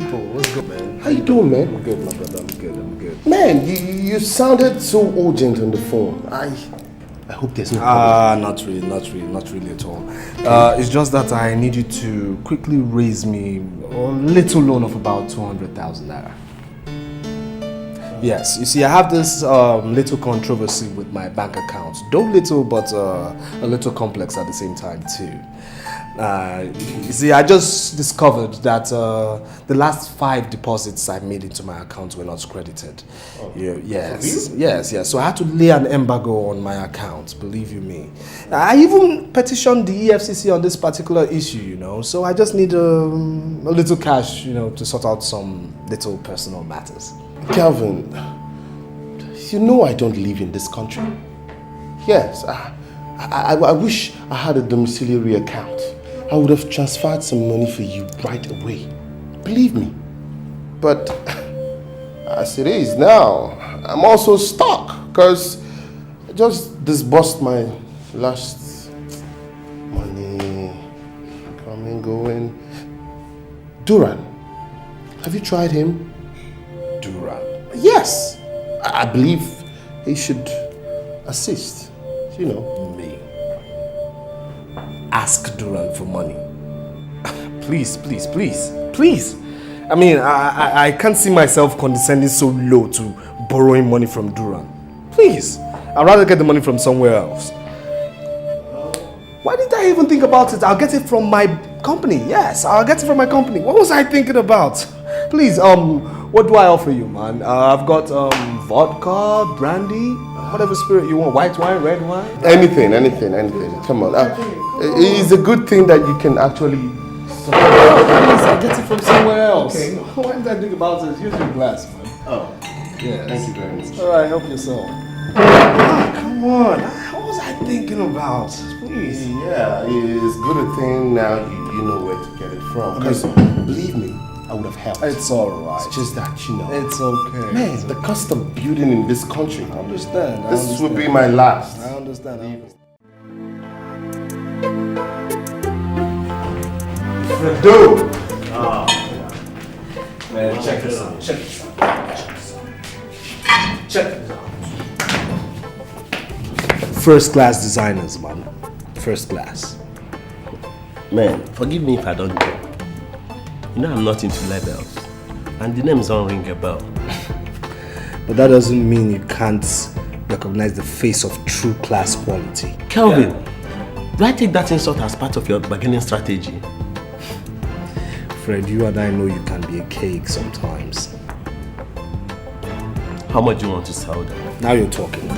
people. What's good, man? How you doing, man? I'm good, my brother. I'm good. Man, you sounded so urgent on the phone. I hope there's no problem. Not really at all. It's just that I need you to quickly raise me a little loan of about 200,000 naira. Yes, you see, I have this little controversy with my bank account. Though little, but a little complex at the same time too. You see, I just discovered that the last 5 deposits I made into my account were not credited. Oh. Yes. So I had to lay an embargo on my account, believe you me. I even petitioned the EFCC on this particular issue, you know. So I just need a little cash, you know, to sort out some little personal matters. Calvin, you know I don't live in this country. Yes, I wish I had a domiciliary account. I would have transferred some money for you right away. Believe me. But as it is now, I'm also stuck because I just disbursed my last money. Coming, going. Duran, have you tried him? Duran? Yes. I believe he should assist. You know. Me? Ask Duran for money. Please. I mean, I can't see myself condescending so low to borrowing money from Duran. Please. I'd rather get the money from somewhere else. Why didn't I even think about it? I'll get it from my company. Yes, I'll get it from my company. What was I thinking about? Please, what do I offer you, man? I've got vodka, brandy, whatever spirit you want. White wine, red wine? Anything. Come on. It's a good thing that you can actually... Please, I'll get it from somewhere else. Okay. Why didn't I think about it? Here's your glass, man. Oh. Yes. Thank you very much. Alright, help yourself. Come on. What was I thinking about? Please. Yeah, it's good a thing now you know where to get it from. Because, believe me, I would have helped. It's alright. It's just that, you know. It's okay. Man, the cost of building in this country. I understand. This will be my last. I understand. Fredo! Man, check this out. Check this out. First class designers, man. First class. Man, forgive me if I don't know. You know I'm not into labels. And the names don't ring a bell. But that doesn't mean you can't recognize the face of true class quality. Kelvin, do I take that insult as part of your bargaining strategy? Fred, you and I know you can be a cake sometimes. How much do you want to sell them? Now you're talking.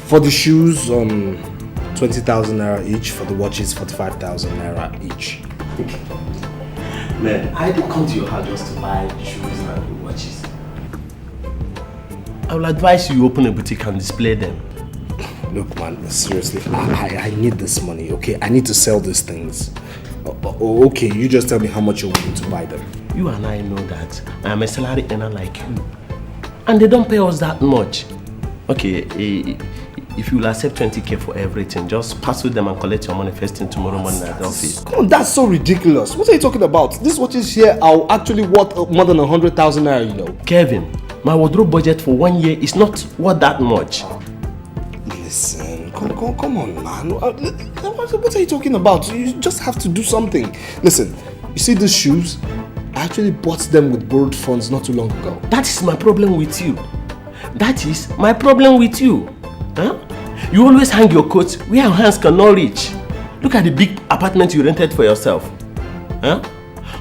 For the shoes, 20,000 naira each. For the watches, 45,000 naira each. Man, I didn't come to your house just to buy shoes and watches. I will advise you open a boutique and display them. Look, man, seriously, I need this money, okay? I need to sell these things. Okay, you just tell me how much you're willing to buy them. You and I know that I am a salary earner like you. And they don't pay us that much. Okay, if you will accept 20k for everything, just pass with them and collect your money first thing tomorrow morning at the office. Come on, that's so ridiculous. What are you talking about? These watches here are actually worth more than 100,000 naira, you know. Kevin, my wardrobe budget for 1 year is not worth that much. Listen, come on, man. What are you talking about? You just have to do something. Listen, you see these shoes? I actually bought them with borrowed funds not too long ago. That is my problem with you. That is my problem with you. Huh? You always hang your coat where your hands cannot reach. Look at the big apartment you rented for yourself. Huh?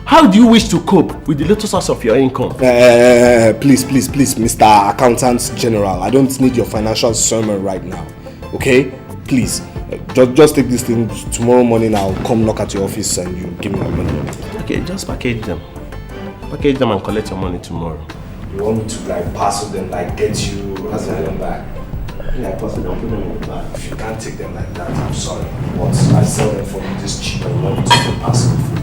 How do you wish to cope with the little source of your income? Please, Mr. Accountant General. I don't need your financial sermon right now. Okay? Please, just take these things. Tomorrow morning I'll come knock at your office and you give me my money. Okay, just package them. Package them and collect your money tomorrow. You want me to like parcel them, like get you as a them back? Yeah, parcel them, put them in the bag. If you can't take them like that, I'm sorry. But I sell them for you this cheap and you want me to still parcel them for you.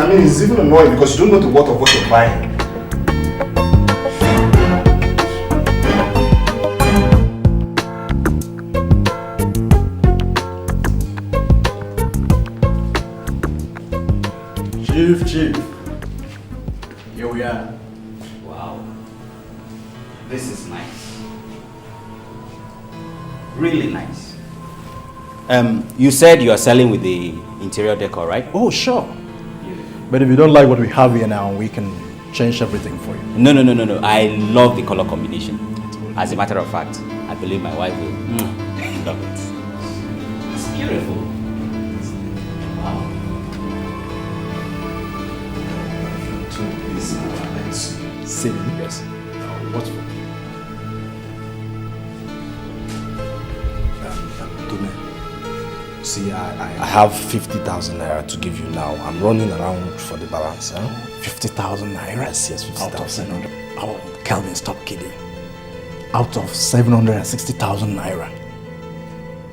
I mean, it's even annoying because you don't know the worth of what you're buying. Really nice. You said you are selling with the interior decor, right? Oh, sure. But if you don't like what we have here now, we can change everything for you. No. I love the color combination. As a matter of fact, I believe my wife will love it. It's beautiful. Wow. Ceiling? Yes. What for? Tune, see, I have 50,000 naira to give you now. I'm running around for the balance. Huh? 50,000 naira? Yes, Out of 50,000. 700. Oh, Calvin, stop kidding. Out of 760,000 naira.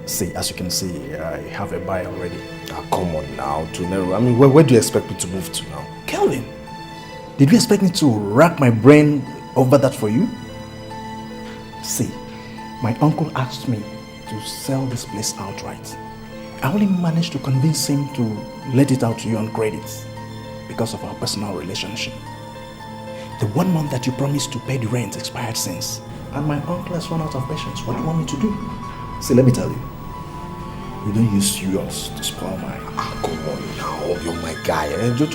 See, as you can see, I have a buyer already. Come on now, Tunero. I mean, where do you expect me to move to now? Calvin, did you expect me to rack my brain over that for you? See, my uncle asked me to sell this place outright. I only managed to convince him to let it out to you on credit because of our personal relationship. The 1 month that you promised to pay the rent expired since, and my uncle has run out of patience. What do you want me to do? See, let me tell you. You don't use yours to spoil mine. Come on now, you're my guy. Just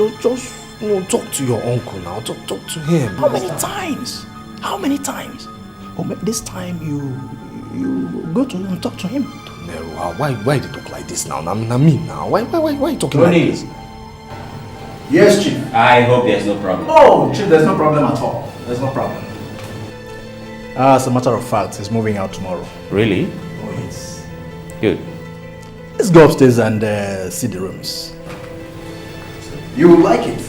talk to your uncle now. Talk to him. How many times? How many times? Oh, this time you go to him and talk to him. Nero, why do you talk like this now? I mean now. Why are you talking like this? Yes, Chief. I hope there's no problem. Oh, Chief, there's no problem at all. There's no problem. As a matter of fact, he's moving out tomorrow. Really? Oh, yes. Good. Let's go upstairs and see the rooms. You will like it.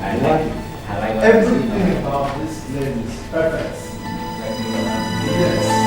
I like it. I like Everything about this place is perfect. Yes.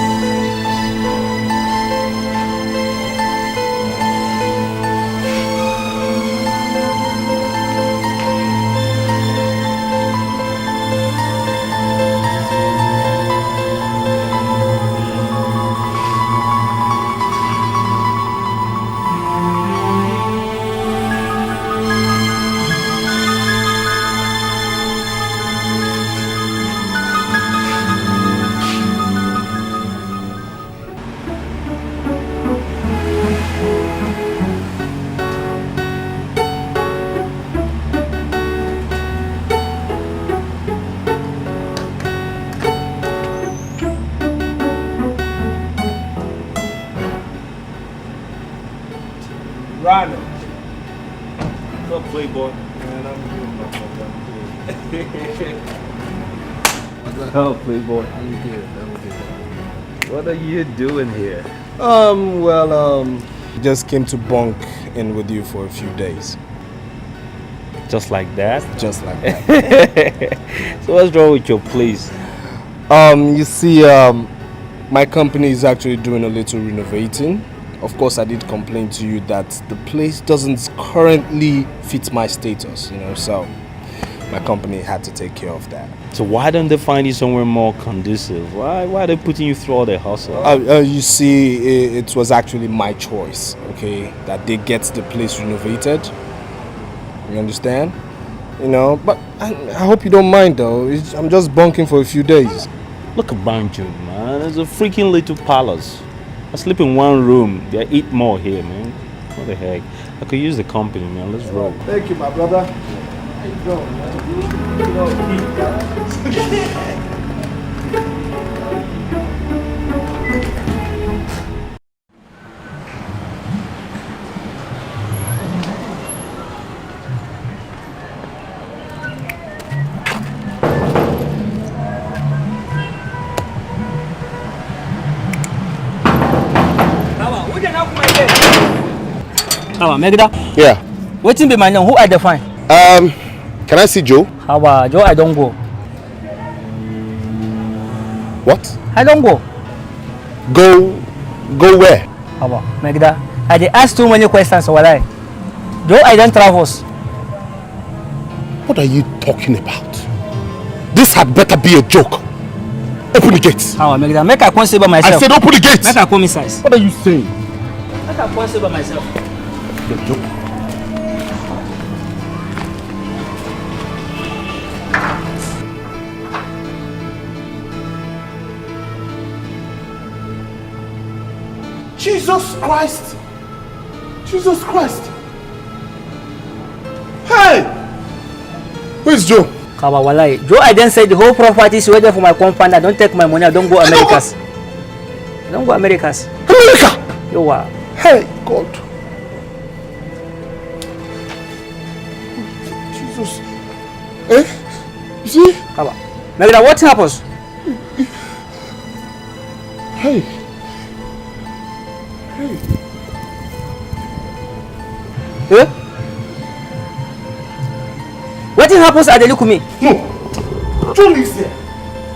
Ronald. What's up, Playboy? Man, I'm good, What's up, Playboy? I'm good. What are you doing here? Just came to bunk in with you for a few days. Just like that? Just like that. So what's wrong with your place? You see, my company is actually doing a little renovating. Of course, I did complain to you that the place doesn't currently fit my status, so my company had to take care of that. So why don't they find you somewhere more conducive? Why are they putting you through all the hustle? You see, it was actually my choice, okay, that they get the place renovated. You understand? But I hope you don't mind though. I'm just bunking for a few days. Look around you, man. There's a freaking little palace. I sleep in one room. They eat more here, man. What the heck? I could use the company, man. Let's roll. Thank you, my brother. How you doing, Megida, Yeah. waiting be my name. Who I define? Can I see Joe? How about Joe? I don't go. What? I don't go. Go where? How about Megida? I dey ask too many questions. So what I? Joe, I don't travels. What are you talking about? This had better be a joke. Open the gates. How about Megida? Make I consider myself. I said open the gates. Make I come inside. What are you saying? Make I consider myself. The joke. Jesus Christ! Jesus Christ! Hey! Where's Joe? Kawa walai. Joe, I then said the whole property is waiting for my compound. I don't take my money. I don't go Americas. I don't go Americas. America! You are. Hey, God. Jesus. Eh? You see? Kawa. Megida, what happens? Hey. Hey. Eh? What happens at the look at me? No. Joe lives here.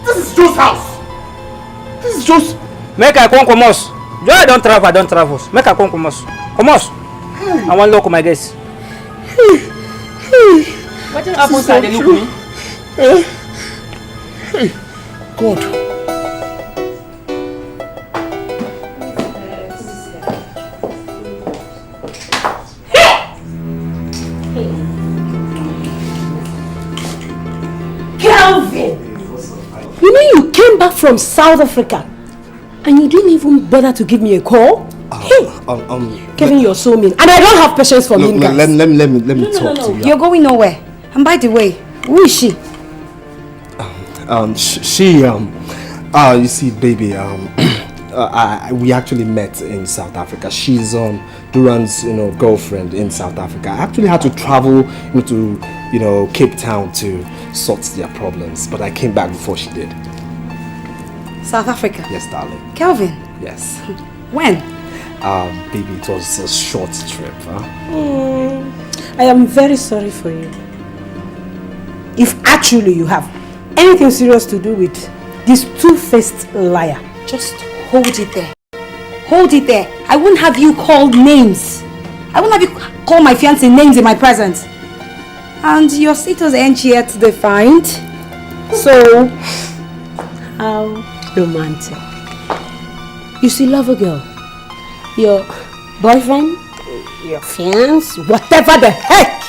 This is Joe's house. This is Joe's. Make I come us. Joe, I don't travel. Make I come us. Come us. Hey. I want to look my guess. Hey. Hey. What happens at the look at me? Eh? Hey. God. Kelvin! You mean you came back from South Africa and you didn't even bother to give me a call? Kevin, you're so mean. And I don't have patience for mean guys. Let me talk to you. You're going nowhere. And by the way, who is she? You see, baby, we actually met in South Africa. She's Duran's, girlfriend in South Africa. I actually had to travel into, Cape Town to sort their problems, but I came back before she did. South Africa? Yes, darling. Kelvin? Yes. When? Baby, it was a short trip, huh? I am very sorry for you. If actually you have anything serious to do with this two-faced liar, just hold it there. Hold it there. I won't have you called names. I won't have you call my fiancé names in my presence. And your status ain't yet defined. So, how romantic. You see, love a girl. Your boyfriend, your fiancé, whatever the heck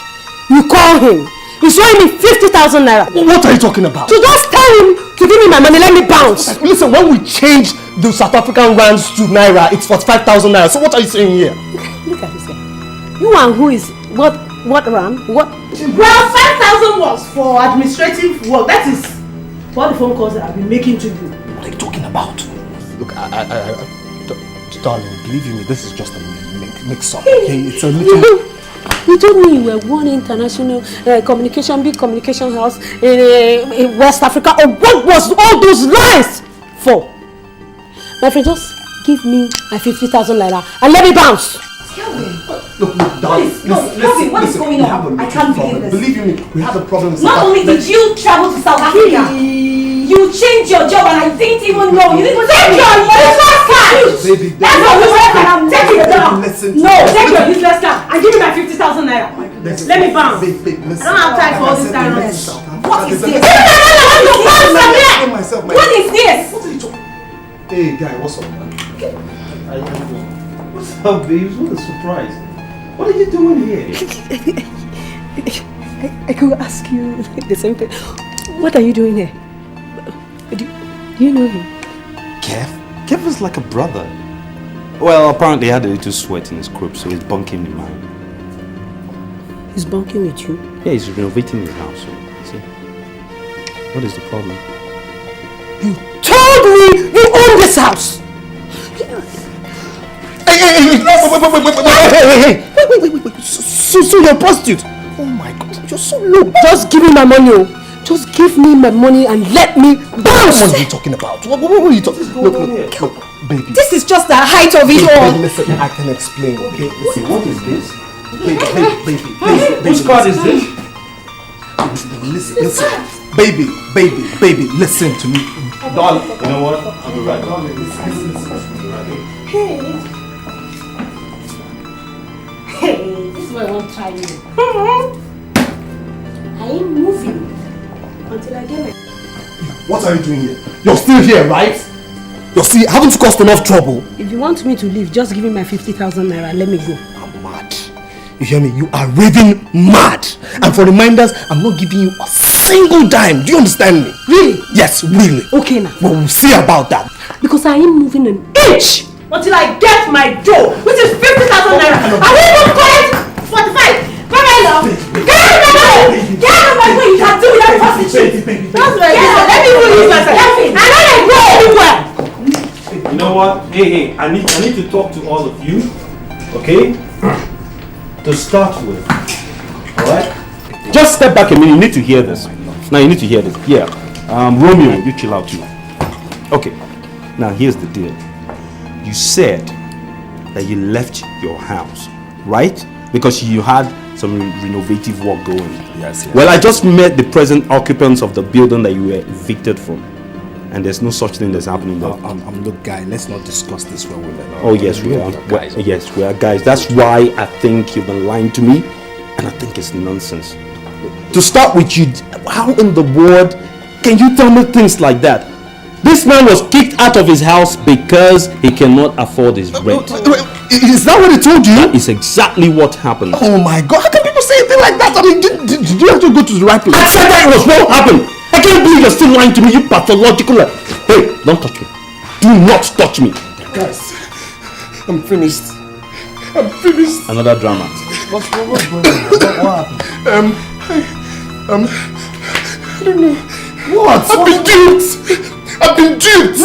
you call him, he's showing me 50,000 naira. What are you talking about? So just tell him to give me my money, let me bounce. Listen, when we change the South African rands to naira, it's 45,000 naira. So what are you saying here? Look at this guy. You and who is what rand? What? Well, 5,000 was for administrative work. That is what the phone calls that I've been making to you. What are you talking about? Look, darling, believe me, this is just a mix-up, okay? It's a little... You told me you were one international big communication house in West Africa. Oh, what was all those lies for? My friend, just give me my 50,000 naira and let me bounce. Look, darling, What is going on? I can't believe this. Believe me, we have a problem. Not only did you travel to South Africa, you changed your job and I didn't even know. You didn't take your useless cash. Baby, That's what we work and I'm taking it down. Listen. No, take your useless cash and give me my 50,000 naira. Let me bounce. Babe, I don't have time for all this time. What is this? What is this? What are you talking? Hey, guy, what's up, man? What's up, babes? What a surprise. What are you doing here? I could ask you the same thing. What are you doing here? Do you know him? Kev is like a brother. Well, apparently he had a little sweat in his crop, so he's bunking in mine. He's bunking with you? Yeah, he's renovating his house. See? What is the problem? You told me you own this house! Hey, wait. So you're a prostitute? Oh my God, you're so low. Just give me my money. Just give me my money and let me bounce. What are you talking about? What are you talking about? Look, baby. This is just the height of it all. Listen, I can explain, okay? Listen, What is this? baby. Whose card is this? Listen. Baby, listen to me. Darling, you know what? I'll be right back. Hey, this is what I want to try you. I ain't moving until I get my... What are you doing here? You're still here, right? Haven't caused enough trouble. If you want me to leave, just give me my 50,000 naira and let me go. I'm mad. You hear me? You are raving mad. And for reminders, I'm not giving you a single dime. Do you understand me? Really? Yes, really. Okay now. Well, we'll see about that. Because I ain't moving an inch until I get my dough, which is 50,000 naira. I will even collect 45. Bye-bye, love. Get out of my way. Get out of my way. You can do without prostitute. That's my business. Let me even use myself. I don't like go anywhere. You know what? Hey, I need to talk to all of you. Okay? To start with. Alright? Just step back a minute. You need to hear this. Now you need to hear this. Yeah. Romeo, you chill out too. Okay. Now here's the deal. You said that you left your house, right? Because you had some renovative work going. Yes. Well, I just met the present occupants of the building that you were evicted from. And there's no such thing that's happening there. Look, guy, let's not discuss this when we're there. Oh, yes, we are. Yes, we are guys. That's why I think you've been lying to me. And I think it's nonsense. To start with you, how in the world can you tell me things like that? This man was kicked out of his house because he cannot afford his rent. Is that what he told you? That is exactly what happened. Oh my God, how can people say a thing like that? I mean, did you have to go to the right place? I said that it was what happened. I can't believe you're still lying to me, you pathological. Hey, don't touch me. Do not touch me. Guys, I'm finished. I'm finished. Another drama. What's going on? What happened? I don't know. What? I've been duped.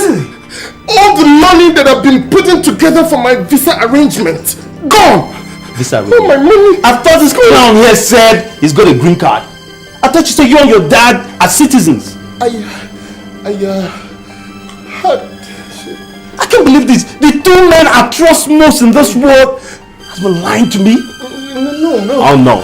All the money that I've been putting together for my visa arrangement, gone. Visa arrangement? Oh, my money. I thought this clown here said he's got a green card. I thought you said you and your dad are citizens. I can't believe this. The two men I trust most in this world has been lying to me. No. Oh no.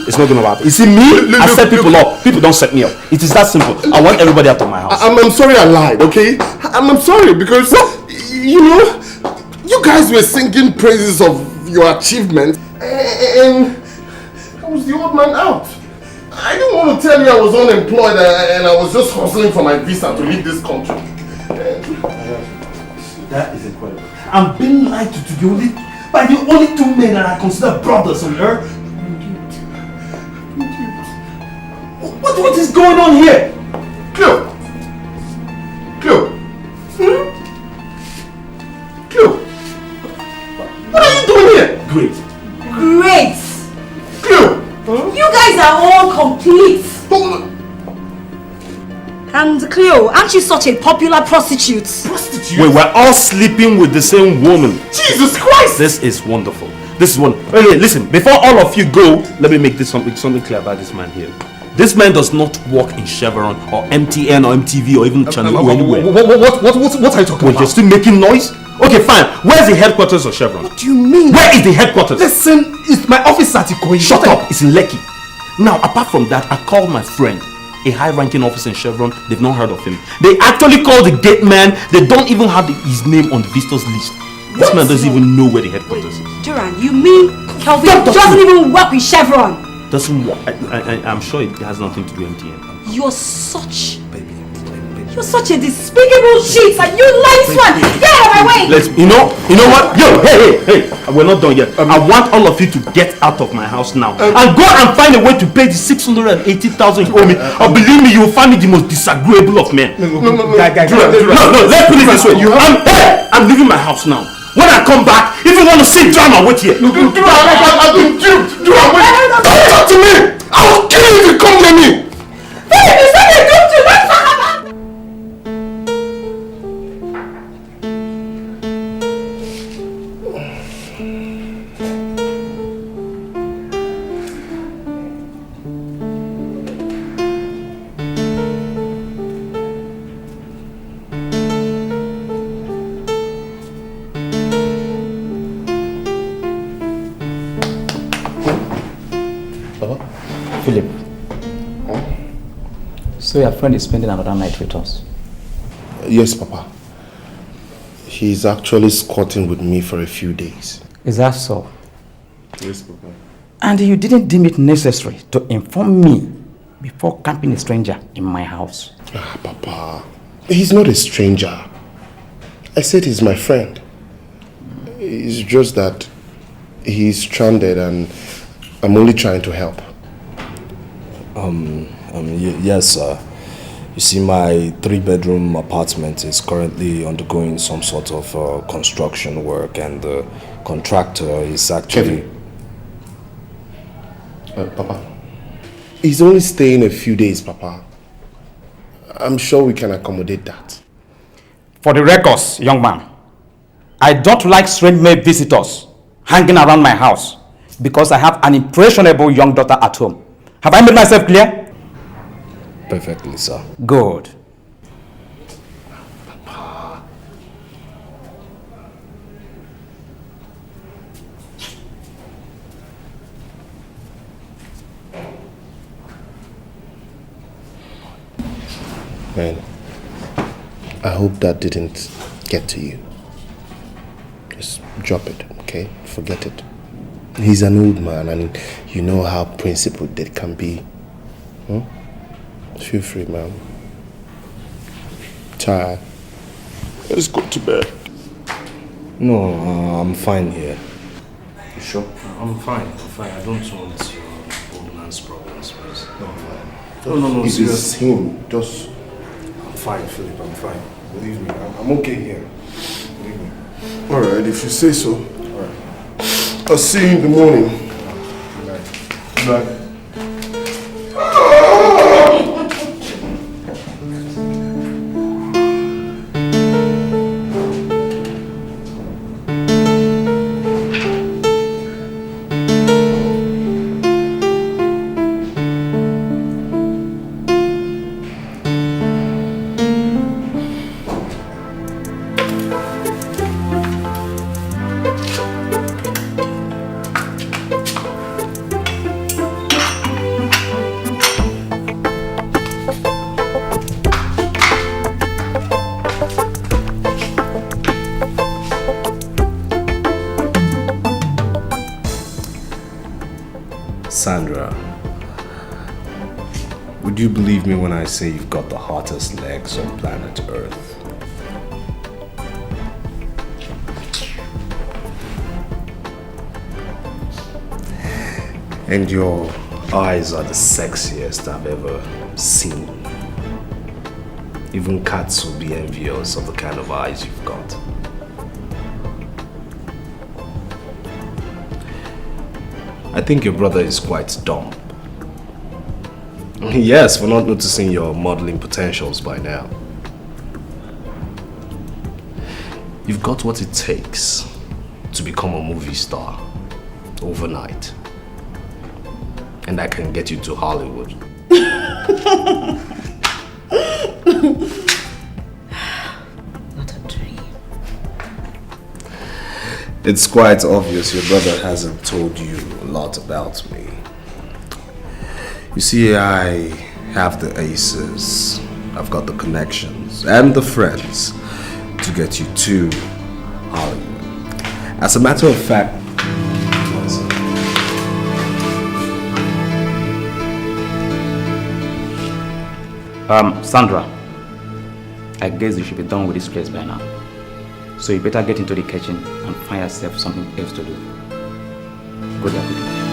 It's not gonna happen. You see, I set people up. People don't set me up. It is that simple. I want everybody out of my house. I'm sorry I lied, okay? I'm sorry because, you know, you guys were singing praises of your achievements and I was the old man out. I didn't want to tell you I was unemployed and I was just hustling for my visa to leave this country. That is incredible. I'm being lied to by the only two men that I consider brothers on earth. What is going on here? Cleo! What are you doing here? Great. Cleo! You guys are all complete. And Cleo, aren't you such a popular prostitute? Prostitute? Wait, we're all sleeping with the same woman. Jesus Christ! This is wonderful. This is wonderful. Okay, listen, before all of you go, let me make this something clear about this man here. This man does not work in Chevron or MTN or MTV or even Channel or anywhere. What are you talking about? You're still making noise? Okay, fine. Where's the headquarters of Chevron? What do you mean? Where is the headquarters? Listen, it's my office at Ikoyi. Shut up. It's in Lekki. Now, apart from that, I called my friend, a high-ranking officer in Chevron. They've not heard of him. They actually called the gate man. They don't even have his name on the visitors list. This man doesn't even know where the headquarters is. Duran, you mean Kelvin doesn't even work with Chevron? Doesn't work. I'm sure it has nothing to do with MTN. You're such a despicable cheat and you lies one. Get out of my way. You know what? Yo, hey, we're not done yet. I want all of you to get out of my house now and go and find a way to pay the 680,000 you owe me. Or believe me, you will find me the most disagreeable of men. No, let's put it this way. I'm leaving my house now. When I come back, if you want to see drama, wait here. I've been duped. Don't talk to me. I will kill you if you come near me. Hey, you said you duped you. Let's talk about. Philip, so your friend is spending another night with us? Yes, Papa. He's actually squatting with me for a few days. Is that so? Yes, Papa. And you didn't deem it necessary to inform me before camping a stranger in my house? Papa, he's not a stranger. I said he's my friend. It's just that he's stranded and I'm only trying to help. Yes, sir. You see, my 3-bedroom apartment is currently undergoing some sort of construction work, and the contractor is actually... Papa, he's only staying a few days, Papa. I'm sure we can accommodate that. For the records, young man, I don't like strange male visitors hanging around my house because I have an impressionable young daughter at home. Have I made myself clear? Perfectly, sir. Good. Man, I hope that didn't get to you. Just drop it, okay? Forget it. He's an old man, and you know how principled they can be. Feel free, man. Tired. Let's go to bed. No, I'm fine here. You sure? I'm fine. I don't want your old man's problems, please. No, I'm fine. No, It's seriously. him. Just... I'm fine, Philip. I'm fine. Believe me, I'm okay here. Believe me. Alright, if you say so. Alright. I'll see you in the morning. Good night. Good night. Sandra, would you believe me when I say you've got the hottest legs on planet Earth? And your eyes are the sexiest I've ever seen. Even cats will be envious of the kind of eyes you've got. I think your brother is quite dumb. Yes, for not noticing your modeling potentials by now. You've got what it takes to become a movie star overnight. And I can get you to Hollywood. Not a dream. It's quite obvious your brother hasn't told you a lot about me. You see, I have the aces, I've got the connections and the friends to get you to Hollywood. As a matter of fact, Sandra, I guess you should be done with this place by now. So you better get into the kitchen and find yourself something else to do. Good luck.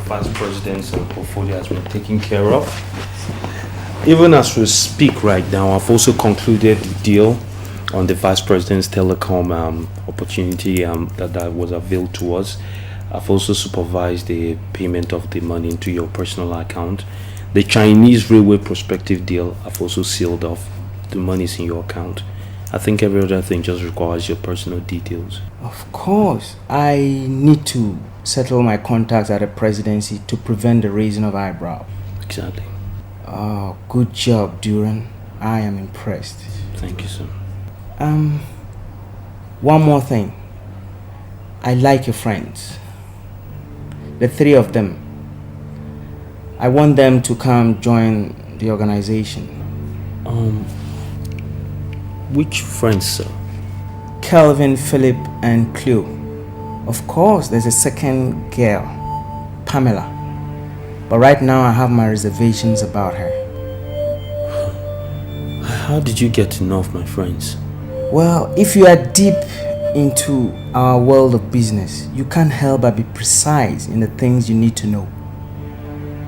vice president's portfolio has been taken care of. Even as we speak right now, I've also concluded the deal on the vice president's telecom opportunity that was availed to us. I've also supervised the payment of the money into your personal account. The Chinese railway prospective deal, I've also sealed off. The money's in your account. I think every other thing just requires your personal details. Of course, I need to settle my contacts at the presidency to prevent the raising of eyebrow. Exactly. Oh, good job, Duran. I am impressed. Thank you, sir. One more thing. I like your friends. The three of them. I want them to come join the organization. Which friends, sir? Kelvin, Philip, and Cleo. Of course, there's a second girl, Pamela. But right now, I have my reservations about her. How did you get to know of my friends? Well, if you are deep into our world of business, you can't help but be precise in the things you need to know.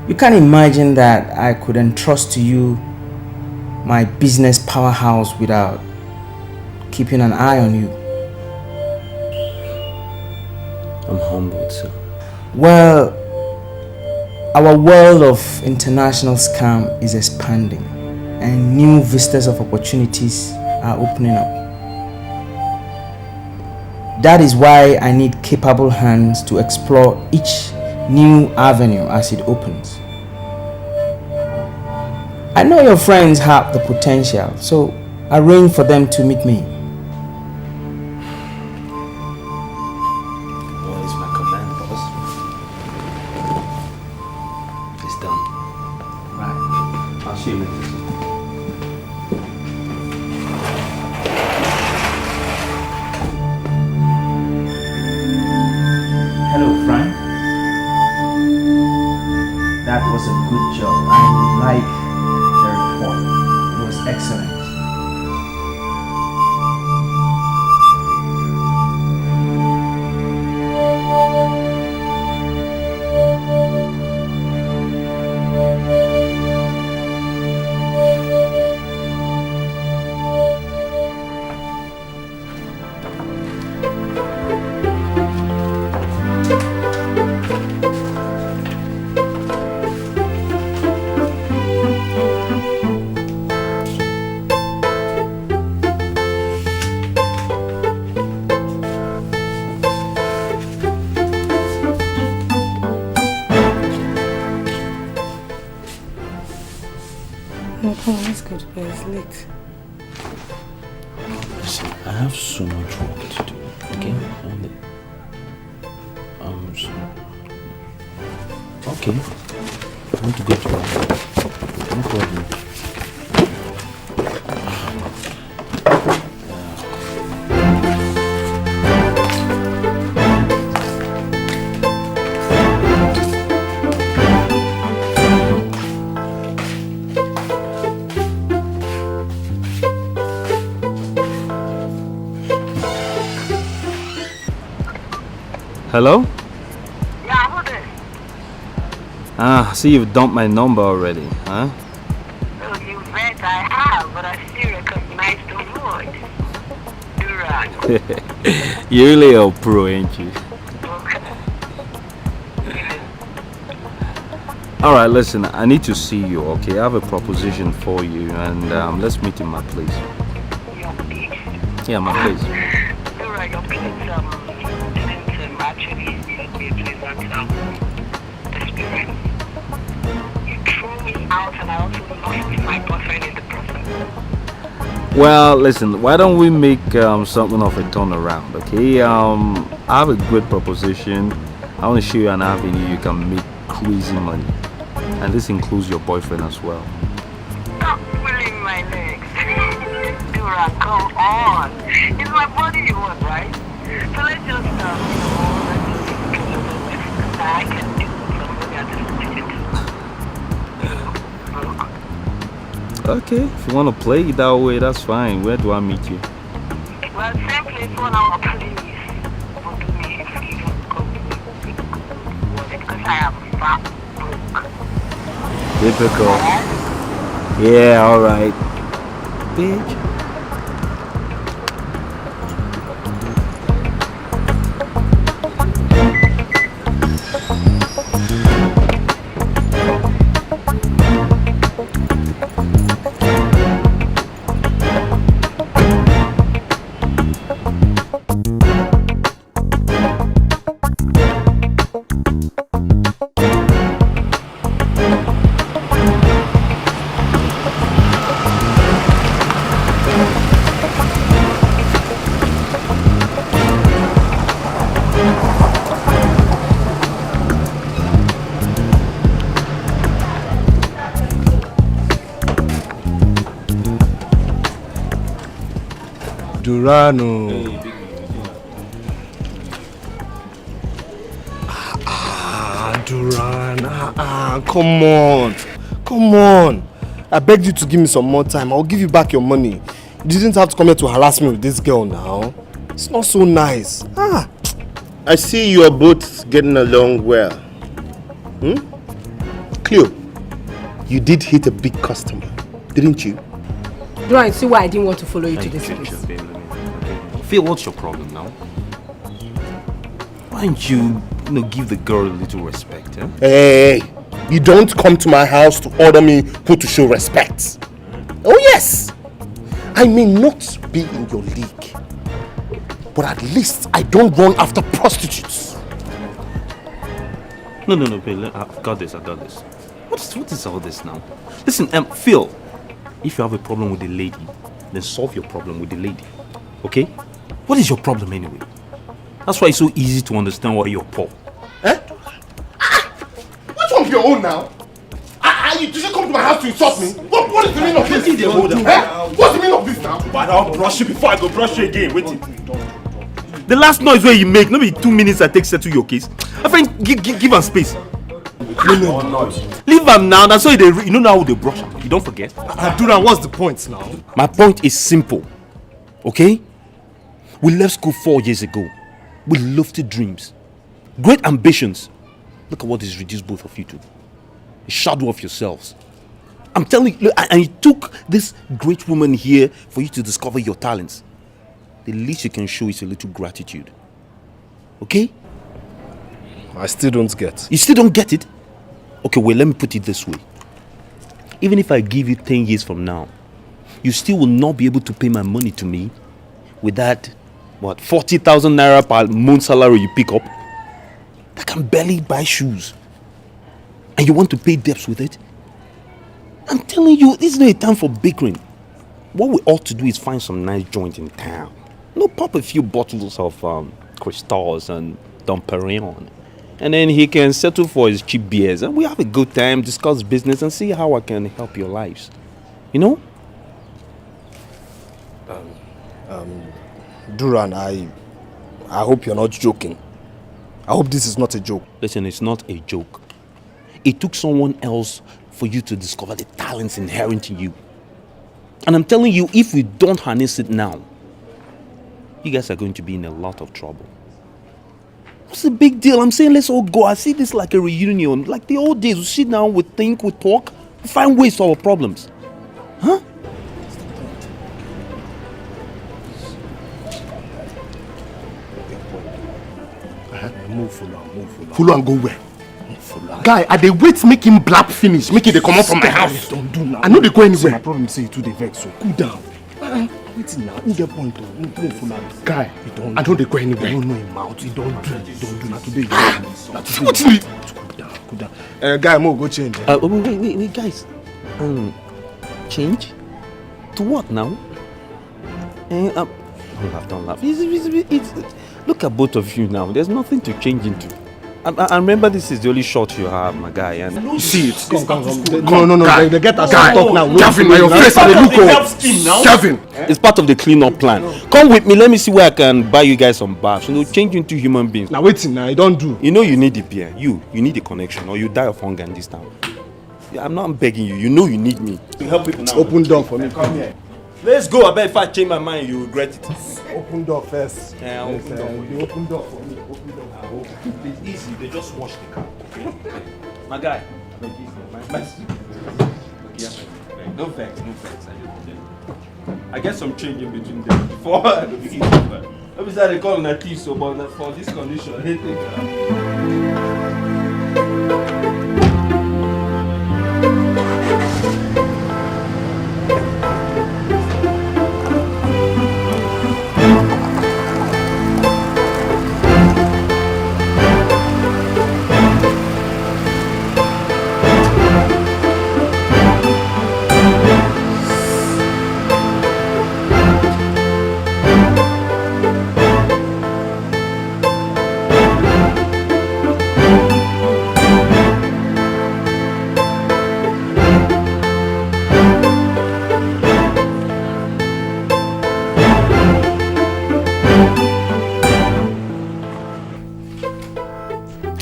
You can't imagine that I could entrust to you my business powerhouse without keeping an eye on you. I'm humbled, sir. Well, our world of international scam is expanding and new vistas of opportunities are opening up. That is why I need capable hands to explore each new avenue as it opens. I know your friends have the potential, so arrange for them to meet me. What is my command, boss? It's done. Right. I'll see you later. Hello, Frank. That was a good job. I like the report. It was excellent. No, come on, let's go to bed. It's late. Listen, I have so much work to do, okay? Okay. I want to go to work. No problem. Hello? Yeah, who this? Ah, see you've dumped my number already, huh? Oh, you bet I have, but I still recognize the voice. Duran. You're really a pro, ain't you? Alright, listen, I need to see you, okay? I have a proposition for you, and let's meet in my place. Your place? Yeah, my place. Duran, your place, actually is a place that experience. You threw me out and I also lost my boyfriend in the process. Well, listen, why don't we make something of a turnaround, okay? I have a good proposition. I want to show you an avenue you can make crazy money. And this includes your boyfriend as well. Stop pulling my legs. Duran, come on. It's my body you want, right? So let's just, I can do something at this. Okay, if you want to play it that way, that's fine. Where do I meet you? Well, same place for now, please. But do me a favor, go because I am fat broke. Typical. Yeah, alright. Bitch. Durano. Duran. Come on. Come on. I begged you to give me some more time. I'll give you back your money. You didn't have to come here to harass me with this girl now. It's not so nice. I see you are both getting along well. Cleo, you did hit a big customer, didn't you? Duran, see why I didn't want to follow you to this place. Phil, what's your problem now? Why don't you, give the girl a little respect, eh? Hey, you don't come to my house to order me who to show respect. Oh yes, I may not be in your league, but at least I don't run after prostitutes. No, Phil, I've got this. What is all this now? Listen, Phil, if you have a problem with the lady, then solve your problem with the lady, okay? What is your problem anyway? That's why it's so easy to understand why you're poor. Eh? What's wrong with your own now? You just come to my house to insult me? What is the meaning of this? What's the meaning of this now? But I'll brush you before I go brush you again. Wait. The last noise where you make, maybe 2 minutes I take settle your case. My friend, give him space. No. Leave him now. That's why you know now how they brush him. You don't forget. Duran, what's the point now? My point is simple. Okay? We left school 4 years ago with lofty dreams, great ambitions. Look at what is reduced both of you to. A shadow of yourselves. I'm telling you, look, and it took this great woman here for you to discover your talents. The least you can show is a little gratitude. Okay? I still don't get. You still don't get it? Okay, well, let me put it this way. Even if I give you 10 years from now, you still will not be able to pay my money to me with that, 40,000 naira per month salary you pick up? I can barely buy shoes. And you want to pay debts with it? I'm telling you, this is not a time for bickering. What we ought to do is find some nice joint in town. Pop a few bottles of Crystals and Dom Perignon. And then he can settle for his cheap beers. And we have a good time, discuss business, and see how I can help your lives. You know? Duran, I hope you're not joking. I hope this is not a joke. Listen, it's not a joke. It took someone else for you to discover the talents inherent in you. And I'm telling you, if we don't harness it now, you guys are going to be in a lot of trouble. What's the big deal? I'm saying let's all go. I see this like a reunion. Like the old days, we sit down, we think, we talk, we find ways to solve our problems. Huh? Move Follow and go where? Guy, I dey wait make him blap finish, make it they come out from my house. Don't do now. I know they go anywhere. My problem is say you too dey vex, so cool down. Wait now, you get point though. Move follow. Guy, I know they go anywhere. You don't know him mouth. You don't do. Now today you What's me? Cool down. Guy, mo go change. Wait, guys. Change? To what now? Don't laugh. It's, look at both of you now. There's nothing to change into. I remember this is the only shot you have, my guy. And you see it. Come. No. Guy, they get us to talk now. Gavin, your face and the look. Gavin. It's part of the clean-up plan. Come with me. Let me see where I can buy you guys some baths. Change into human beings. Now waiting now. You don't do. You know you need the beer. You need a connection, or you die of hunger in this town. Yeah, I'm begging you. You know you need me. You help people now. Open door for me. Come here. Let's go. I bet if I change my mind, you regret it. Open door first. Yeah, open door for me. It's easy. They just wash the car. Okay? My guy. No vex. I get some change in between them before I begin. Obviously, they call on a thief, so but for this condition, I didn't think.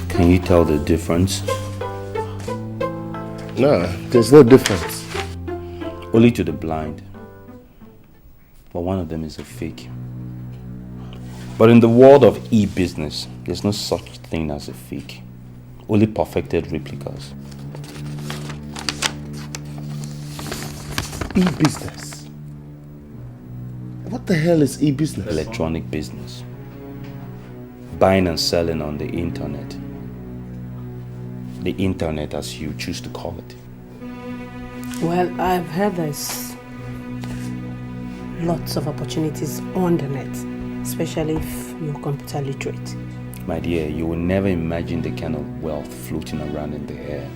Can you tell the difference? No, there's no difference. Only to the blind. But one of them is a fake. But in the world of e-business, there's no such thing as a fake. Only perfected replicas. E-business? What the hell is e-business? Electronic business. Buying and selling on the internet. The internet, as you choose to call it. Well, I've heard there's lots of opportunities on the net, especially if you're computer literate. My dear, you will never imagine the kind of wealth floating around in the air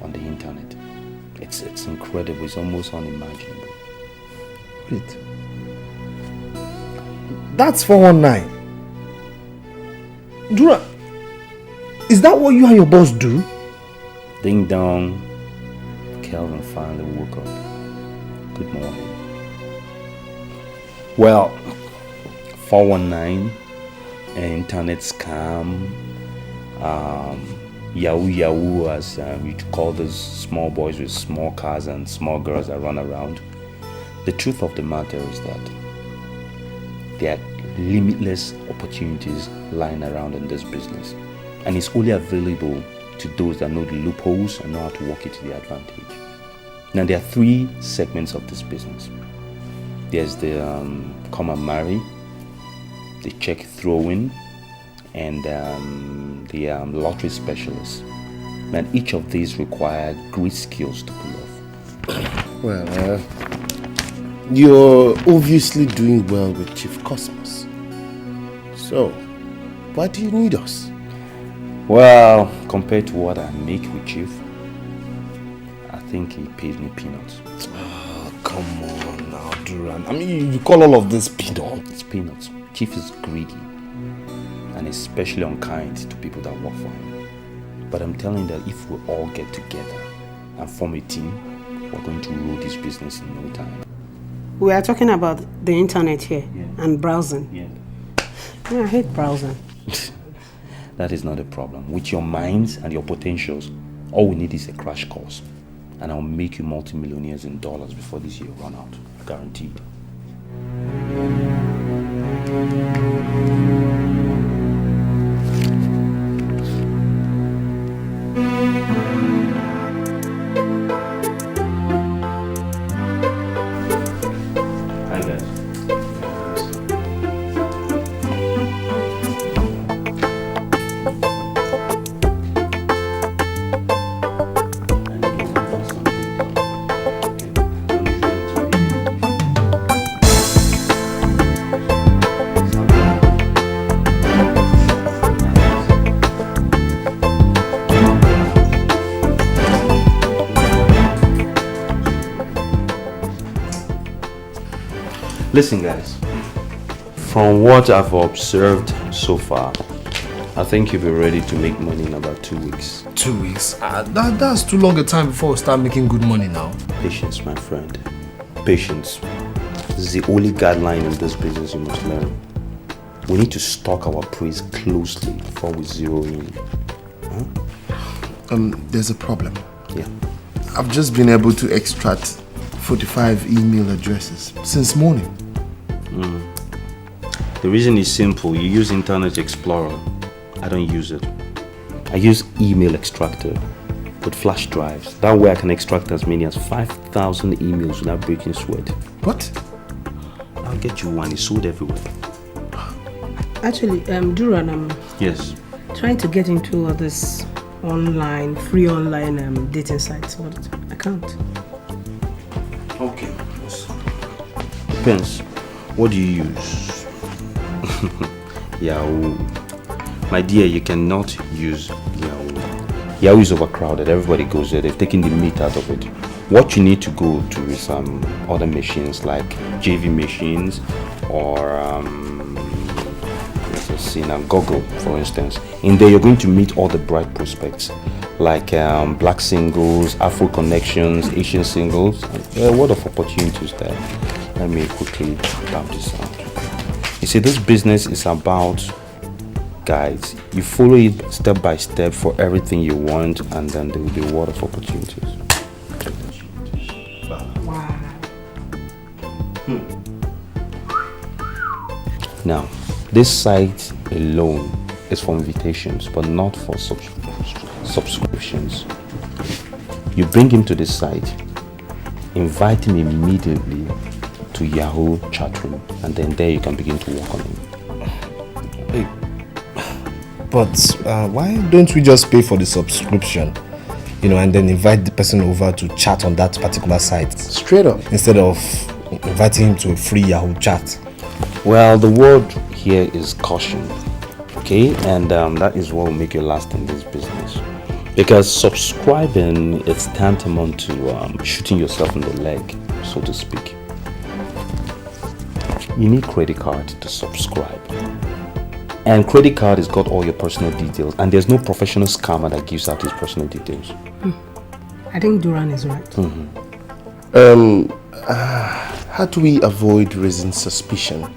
on the internet. It's incredible. It's almost unimaginable. Wait. That's 419. Dura, is that what you and your boss do? Ding dong. Kelvin finally woke up. Good morning. Well, 419, an internet scam, Yahoo, as you call those small boys with small cars and small girls that run around. The truth of the matter is that there are limitless opportunities lying around in this business, and it's only available to those that know the loopholes and know how to work it to their advantage. Now, there are three segments of this business. There's the come and marry, the check throwing, and the lottery specialist. And each of these require great skills to pull off. Well, you're obviously doing well with Chief Cosmos. So, why do you need us? Well, compared to what I make with Chief, I think he pays me peanuts. Oh, come on now, Duran. I mean, you call all of this peanuts? It's peanuts. Chief is greedy and especially unkind to people that work for him. But I'm telling you that if we all get together and form a team, we're going to rule this business in no time. We are talking about the internet here and browsing. Yeah. I hate browsing. That is not a problem. With your minds and your potentials, all we need is a crash course. And I'll make you multimillionaires in dollars before this year run out. Guaranteed. Hi guys. Listen guys, from what I've observed so far, I think you'll be ready to make money in about 2 weeks. 2 weeks? That's too long a time before we start making good money now. Patience, my friend. Patience. This is the only guideline in this business you must learn. We need to stalk our praise closely before we zero in. There's a problem. Yeah. I've just been able to extract 45 email addresses since morning. The reason is simple. You use Internet Explorer. I don't use it. I use email extractor with flash drives. That way I can extract as many as 5,000 emails without breaking sweat. What? I'll get you one. It's sold everywhere. Actually, Duran, Yes. trying to get into all this free online dating sites, but I can't. Okay. Depends. What do you use? Yahoo. My dear, you cannot use Yahoo. Yahoo is overcrowded. Everybody goes there. They've taken the meat out of it. What you need to go to is other machines like JV machines or let's see now, Google, for instance. In there, you're going to meet all the bright prospects like black singles, Afro connections, Asian singles. There are a lot of opportunities there. Let me quickly tap this out. You see, this business is about guides. You follow it step by step for everything you want, and then there will be a lot of opportunities. Wow. Now, this site alone is for invitations, but not for subscriptions. You bring him to this site, invite him immediately to Yahoo chat room, and then there you can begin to work on him. But why don't we just pay for the subscription, and then invite the person over to chat on that particular site? Straight up. Instead of inviting him to a free Yahoo chat. Well, the word here is caution, okay? And that is what will make you last in this business. Because subscribing is tantamount to shooting yourself in the leg, so to speak. You need credit card to subscribe. And credit card has got all your personal details, and there's no professional scammer that gives out his personal details. I think Duran is right. How do we avoid raising suspicion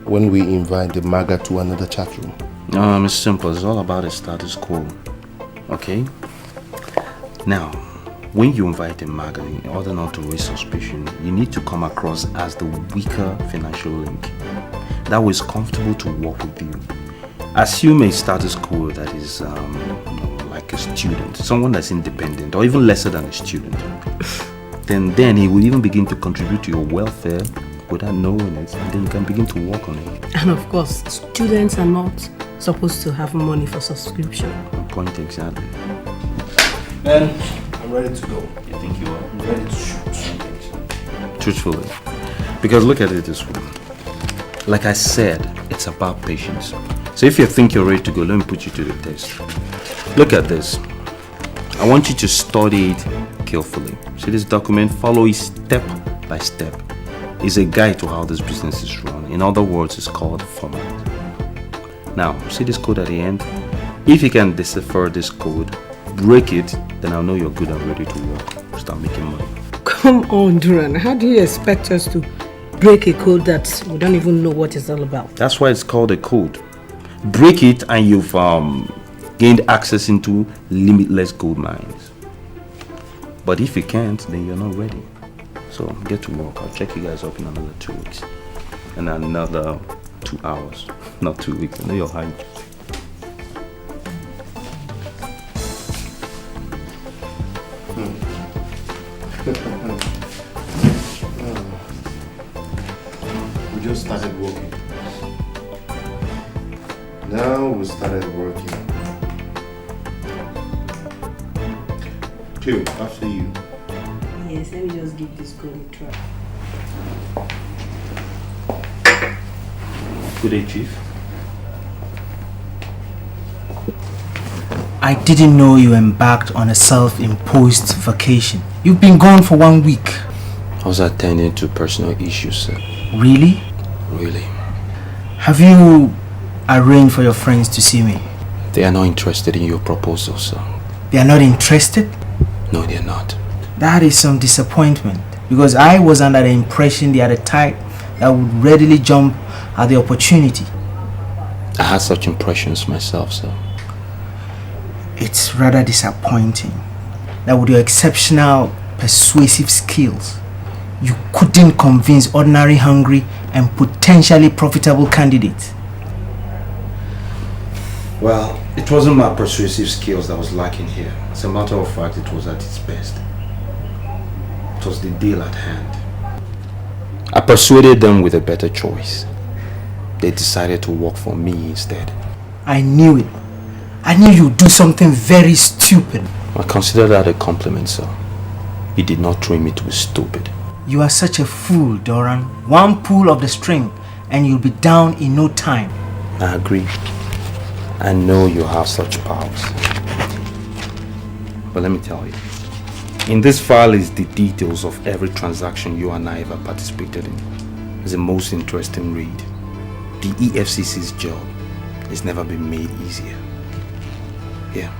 when we invite the MAGA to another chat room? It's simple. It's all about a status quo. Okay? Now, when you invite a MAGA, in order not to raise suspicion, you need to come across as the weaker financial link. That way it's comfortable to work with you. Assume a status quo that is like a student, someone that's independent, or even lesser than a student. Then he will even begin to contribute to your welfare without knowing it, and then you can begin to work on it. And of course, students are not supposed to have money for subscription. Point exactly. Ben, I'm ready to go. You think you are? I'm ready to shoot. Truthfully. Because look at it this way. Like I said, it's about patience. So if you think you're ready to go, let me put you to the test. Look at this. I want you to study it carefully. See this document? Follow it step by step. It's a guide to how this business is run. In other words, it's called format. Now, see this code at the end? If you can decipher this code, break it, then I'll know you're good and ready to work. Start making money. Come on, Duran. How do you expect us to break a code that we don't even know what it's all about? That's why it's called a code. Break it and you've gained access into limitless gold mines. But if you can't, then you're not ready. So get to work. I'll check you guys up in another 2 weeks. And another 2 hours. Not 2 weeks. I know you're high. We just started working. Now we started working. Q, after you. Yes, let me just give this code a try. Good day, Chief. I didn't know you embarked on a self-imposed vacation. You've been gone for 1 week. I was attending to personal issues, sir. Really? Really. Have you arranged for your friends to see me? They are not interested in your proposal, sir. They are not interested? No, they are not. That is some disappointment, because I was under the impression they are the type that would readily jump at the opportunity. I had such impressions myself, sir. It's rather disappointing that with your exceptional persuasive skills, you couldn't convince ordinary hungry and potentially profitable candidates. Well, It wasn't my persuasive skills that was lacking here. As a matter of fact, it was at its best. It was the deal at hand. I persuaded them with a better choice. They decided to work for me instead. I knew it. I knew you'd do something very stupid. I consider that a compliment, sir. You did not train me to be stupid. You are such a fool, Doran. One pull of the string and you'll be down in no time. I agree. I know you have such powers. But let me tell you. In this file is the details of every transaction you and I ever participated in. It's the most interesting read. The EFCC's job has never been made easier. Here.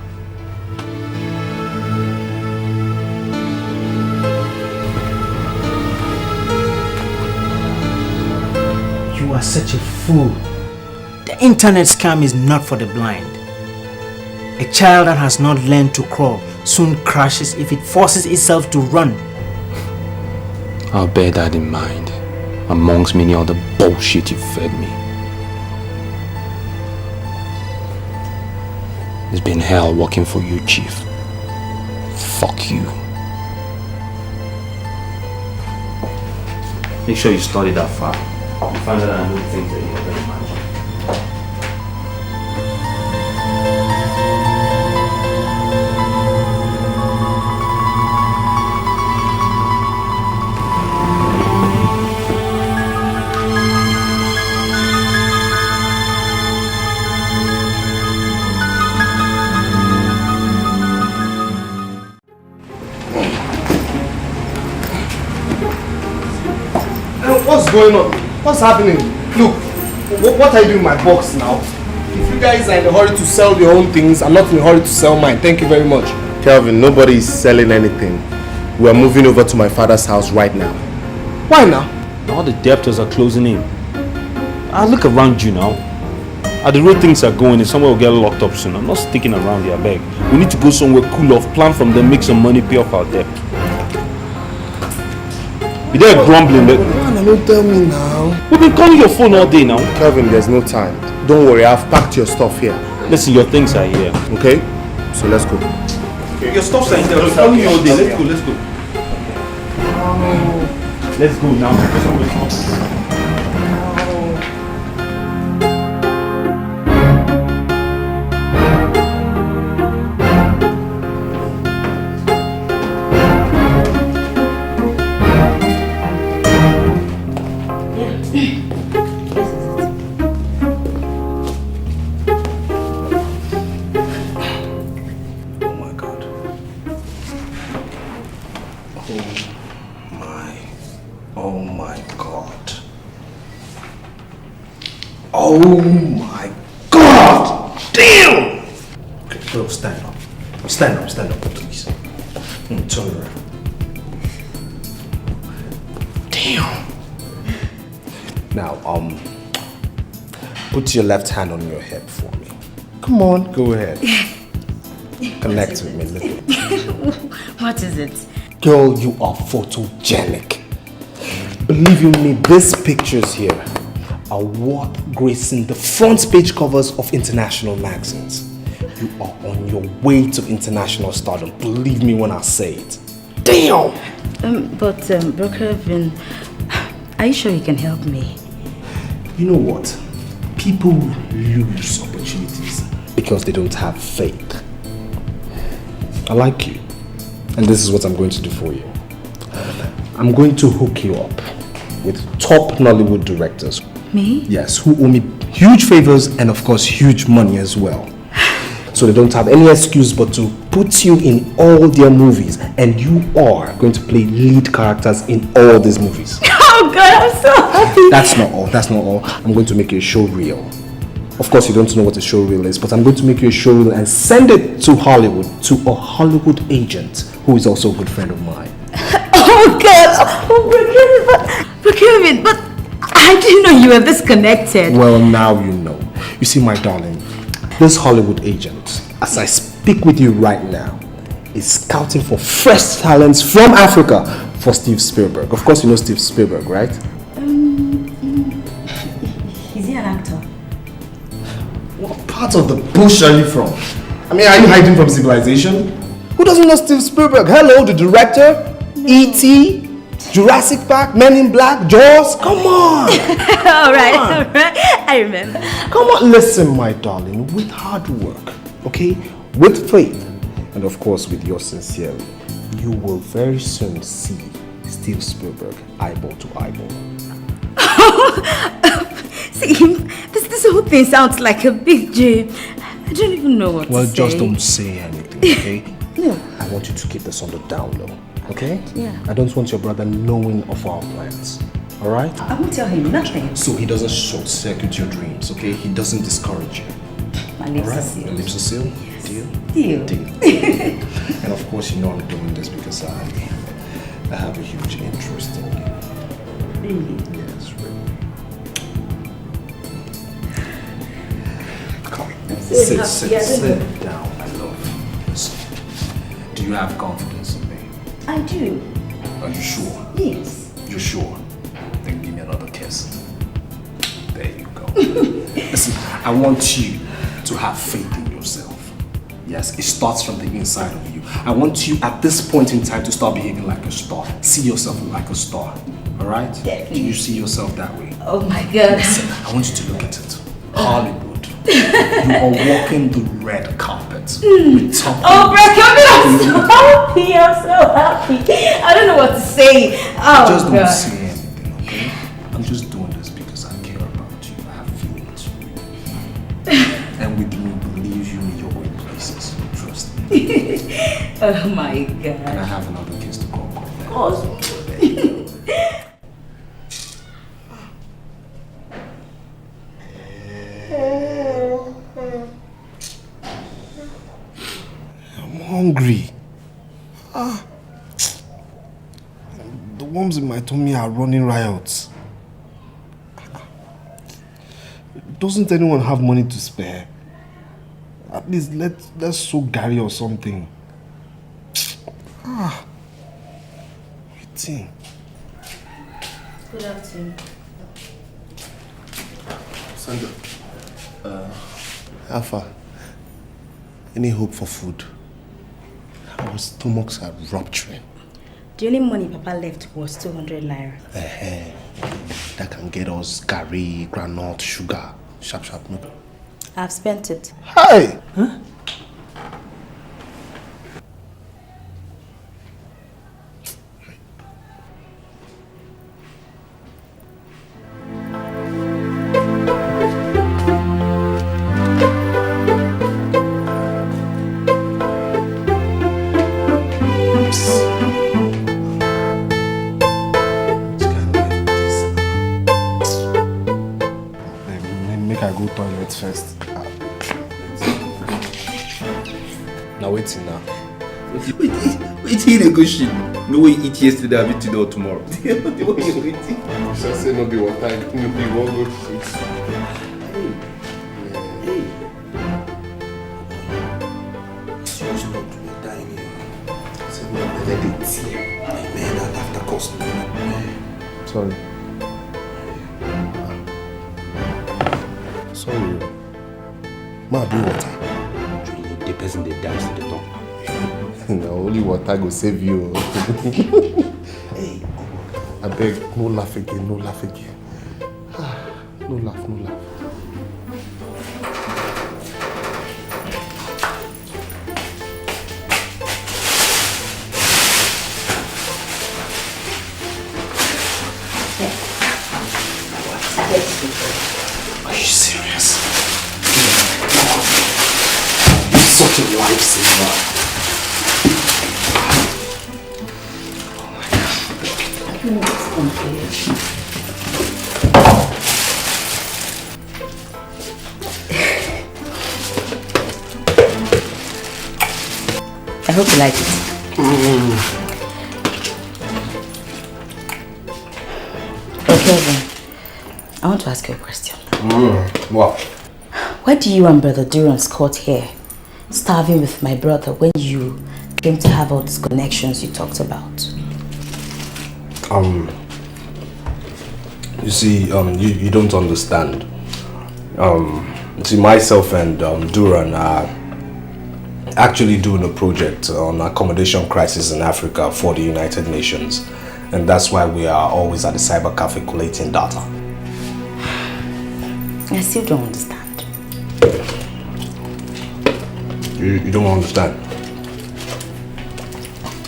You are such a fool. The internet scam is not for the blind. A child that has not learned to crawl soon crashes if it forces itself to run. I'll bear that in mind, amongst many other bullshit you fed me. It's been hell working for you, Chief. Fuck you. Make sure you study that file. You find out I know things that you never imagined. What's going on? What's happening? Look, what are you doing in my box now? If you guys are in a hurry to sell your own things, I'm not in a hurry to sell mine. Thank you very much. Kelvin, nobody is selling anything. We are moving over to my father's house right now. Why now? All the debtors are closing in. Look around you now. The way things are going, somewhere will get locked up soon. I'm not sticking around here, I beg. We need to go somewhere cool off, plan from them, make some money, pay off our debt. You there grumbling? Man, don't tell me now. We've been calling your phone all day now. Kelvin, there's no time. Don't worry, I've packed your stuff here. Listen, your things are here. Okay? So let's go. Okay. Your stuff's are here. We're calling you all day. Let's go. Let's go now. Oh my God! Damn! Okay, bro, stand up. Stand up, please. Turn around. Damn! Now, put your left hand on your hip for me. Come on, go ahead. Connect with me a little. What is it? Girl, you are photogenic. Believe you me, these pictures here are what gracing the front page covers of international magazines. You are on your way to international stardom. Believe me when I say it. Damn! But Bro Kevin, are you sure you can help me? You know what? People lose opportunities because they don't have faith. I like you. And this is what I'm going to do for you. I'm going to hook you up with top Nollywood directors. Me? Yes, who owe me huge favors and of course huge money as well. So they don't have any excuse but to put you in all their movies, and you are going to play lead characters in all these movies. Oh God, I'm so happy. That's not all. I'm going to make you a show reel. Of course you don't know what a show reel is, but I'm going to make you a show reel and send it to Hollywood, to a Hollywood agent who is also a good friend of mine. Oh God, Bro Kevin, but I didn't know you were this connected. Well, now you know. You see, my darling, this Hollywood agent, as I speak with you right now, is scouting for fresh talents from Africa for Steve Spielberg. Of course you know Steve Spielberg, right? Is he an actor? What part of the bush are you from? I mean, are you hiding from civilization? Who doesn't know Steve Spielberg? Hello, the director? E.T., Jurassic Park, Men in Black, Jaws? Come on! Alright. I remember. Come on, listen, my darling. With hard work, okay? With faith, and of course with your sincerity, you will very soon see Steve Spielberg eyeball to eyeball. See, this whole thing sounds like a big dream. I don't even know what to say. Well, just don't say anything, okay? No. I want you to keep this on the down low, okay? Yeah. I don't want your brother knowing of our plans, all right? I won't tell him nothing. So he doesn't short-circuit your dreams, okay? He doesn't discourage you. My lips All are right? sealed. Your lips are sealed? Yes. Deal? Deal. And of course, you know I'm doing this because I have a huge interest in you. Really? Yes, really. Come, sit down, my love. Listen, do you have confidence in me? I do. Are you sure? Yes. You're sure? Then give me another kiss. There you go. Listen, I want you to have faith in yourself. Yes, it starts from the inside of you. I want you at this point in time to start behaving like a star. See yourself like a star. Alright? Definitely. Do you see yourself that way? Oh my God. Listen, I want you to look at it. Hollywood. You are walking the red carpet. With top Oh, Brett, I'm so happy. I'm so happy. I don't know what to say. Oh, just don't God. say anything, okay? I'm just doing this because I care about you. I have feelings for you. And with me, believe you in your own places. Trust me. Oh my God. Can I have another kiss to go? Of course. I'm hungry. The worms in my tummy are running riot. Doesn't anyone have money to spare? At least let's soak Gary or something. Waiting. Good afternoon. Sandra. Alpha. Any hope for food? Our stomachs are rupturing. The only money Papa left was 200 naira. That can get us curry, granite, sugar. Sharp, sharp. No? I've spent it. Hey! Huh? Make I go toilet first. Now waiting now. Wait, a good shit. No way eat yesterday, I'll eat today or tomorrow. Just say no be what time, no be one good shit. Sorry. Sorry. Ma do water. The person they dance to the top. No, only water go save you. Hey, I beg, no laugh again, no laugh again. No laugh, no laugh. Are you serious? You're such a lifesaver. I hope you like it. Okay then. I want to ask you a question. What? Why do you and Brother Duran Scott here, starving with my brother when you came to have all these connections you talked about? You see, you don't understand. See, myself and Duran are actually doing a project on accommodation crisis in Africa for the United Nations. And that's why we are always at the cyber cafe collating data. I still don't understand. You don't understand?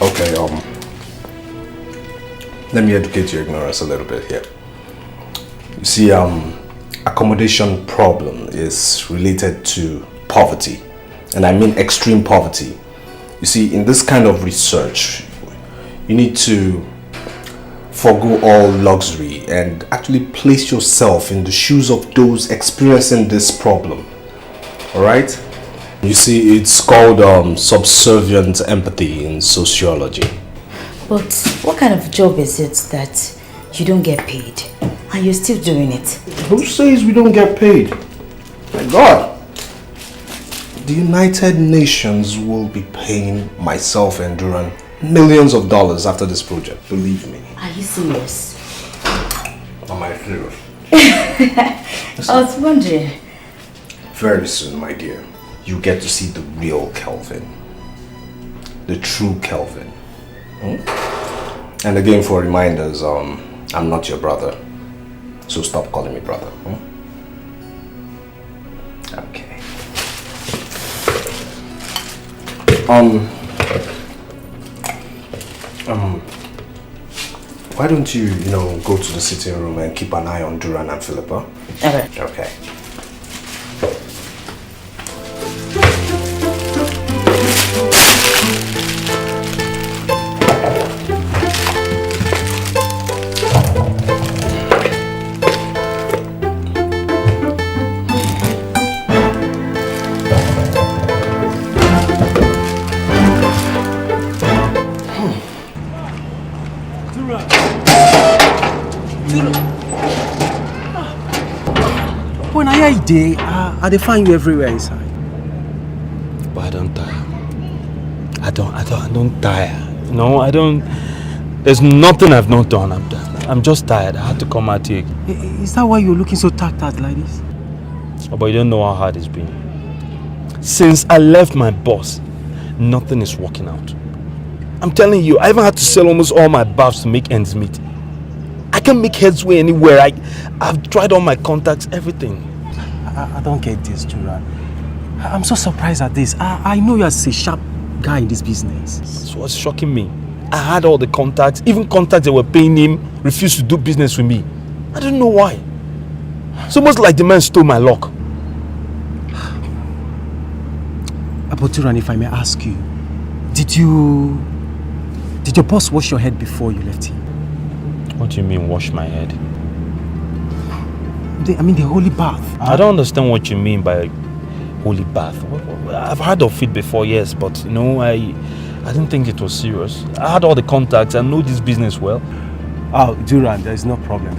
Okay, let me educate your ignorance a little bit here. You see, accommodation problem is related to poverty, and I mean extreme poverty. You see, in this kind of research, you need to forgo all luxury and actually place yourself in the shoes of those experiencing this problem. All right? You see, it's called subservient empathy in sociology. But what kind of job is it that you don't get paid and you're still doing it? Who says we don't get paid? My God! The United Nations will be paying myself and Duran millions of dollars after this project, believe me. Are you serious? Am I serious? I was wondering. Very soon, my dear, you get to see the real Kelvin. The true Kelvin. And again, for reminders, I'm not your brother. So stop calling me brother. Okay. Why don't you, go to the sitting room and keep an eye on Duran and Philippa? Okay. Okay. When I day, I find you everywhere inside. But I don't tire. I don't tire. No, I don't. There's nothing I've not done. I'm just tired. I had to come out here. Is that why you're looking so tacked out like this? Oh, but you don't know how hard it's been. Since I left my boss, nothing is working out. I'm telling you, I even had to sell almost all my baths to make ends meet. I can't make headway anywhere. I've tried all my contacts, everything. I don't get this, Duran. I'm so surprised at this. I know you're a sharp guy in this business. That's what's shocking me. I had all the contacts, even contacts that were paying him refused to do business with me. I don't know why. It's almost like the man stole my luck. But Duran, if I may ask you, did your boss wash your head before you left him? What do you mean, wash my head? I mean the holy bath. I don't understand what you mean by holy bath. I've heard of it before, yes, but I didn't think it was serious. I had all the contacts. I know this business well. Oh, Duran, there's no problem.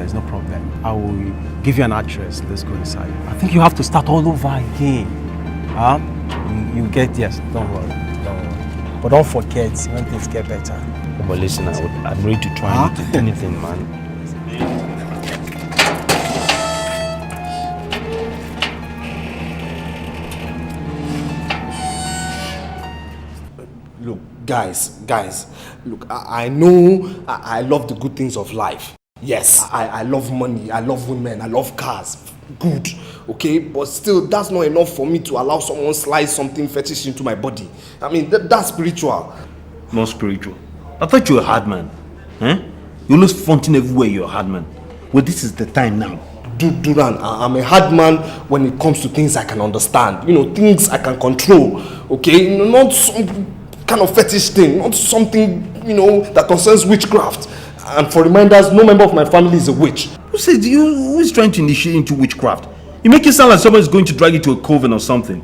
I will give you an address. Let's go inside. I think you have to start all over again. You get, yes, don't worry. But don't forget when things get better. But listen, I'm ready to try anything, man. Look, guys, look, I know I love the good things of life. Yes, I love money, I love women, I love cars. Good, okay? But still, that's not enough for me to allow someone slice something fetish into my body. I mean, that's spiritual. Not spiritual. I thought you were a hard man. You're always fronting everywhere you're a hard man. Well, this is the time now. Duran, I'm a hard man when it comes to things I can understand. Things I can control. Okay? Not some kind of fetish thing. Not something, that concerns witchcraft. And for reminders, no member of my family is a witch. Who is trying to initiate into witchcraft? You make it sound like someone is going to drag you to a coven or something.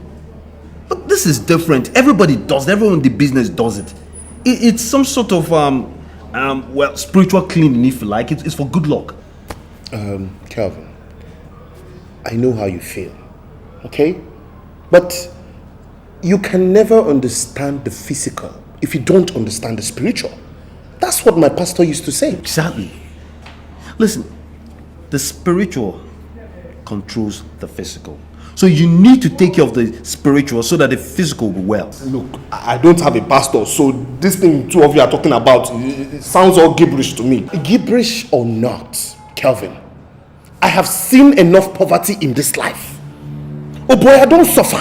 But this is different. Everybody does it. Everyone in the business does it. It's some sort of, spiritual cleaning, if you like. It's for good luck. Calvin, I know how you feel, okay? But you can never understand the physical if you don't understand the spiritual. That's what my pastor used to say. Exactly. Listen, the spiritual controls the physical. So you need to take care of the spiritual so that the physical will be well. Look, I don't have a pastor, so this thing two of you are talking about, it sounds all gibberish to me. Gibberish or not, Kelvin, I have seen enough poverty in this life. Oh boy, I don't suffer.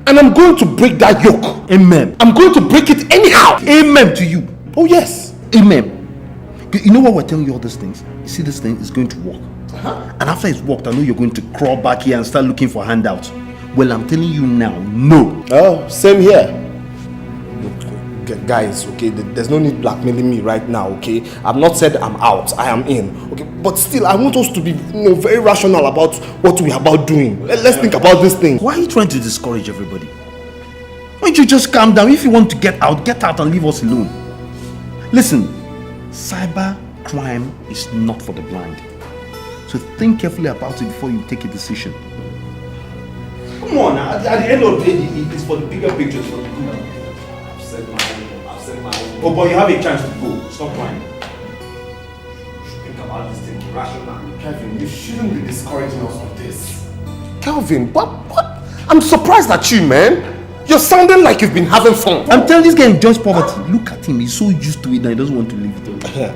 And I'm going to break that yoke. Amen. I'm going to break it anyhow. Amen to you. Oh yes. Amen. You know what we're telling you all these things? You see, this thing is going to work. And after it's worked, I know you're going to crawl back here and start looking for handouts. Well, I'm telling you now, no. Oh, same here. Look, guys, okay, there's no need blackmailing me right now, okay? I've not said I'm out, I am in, okay? But still, I want us to be, very rational about what we're about doing. Let's think about this thing. Why are you trying to discourage everybody? Why don't you just calm down? If you want to get out and leave us alone. Listen, cyber crime is not for the blind. So think carefully about it before you take a decision. Come on, at the end of the day, it's for the bigger picture, for the good. I've said my own. Oh, but you have a chance to go. Stop crying. Think about this thing rationally. Kelvin, you shouldn't be discouraging us with this. Kelvin, what? I'm surprised at you, man. You're sounding like you've been having fun. I'm telling this guy enjoys poverty. Look at him, he's so used to it that he doesn't want to leave it.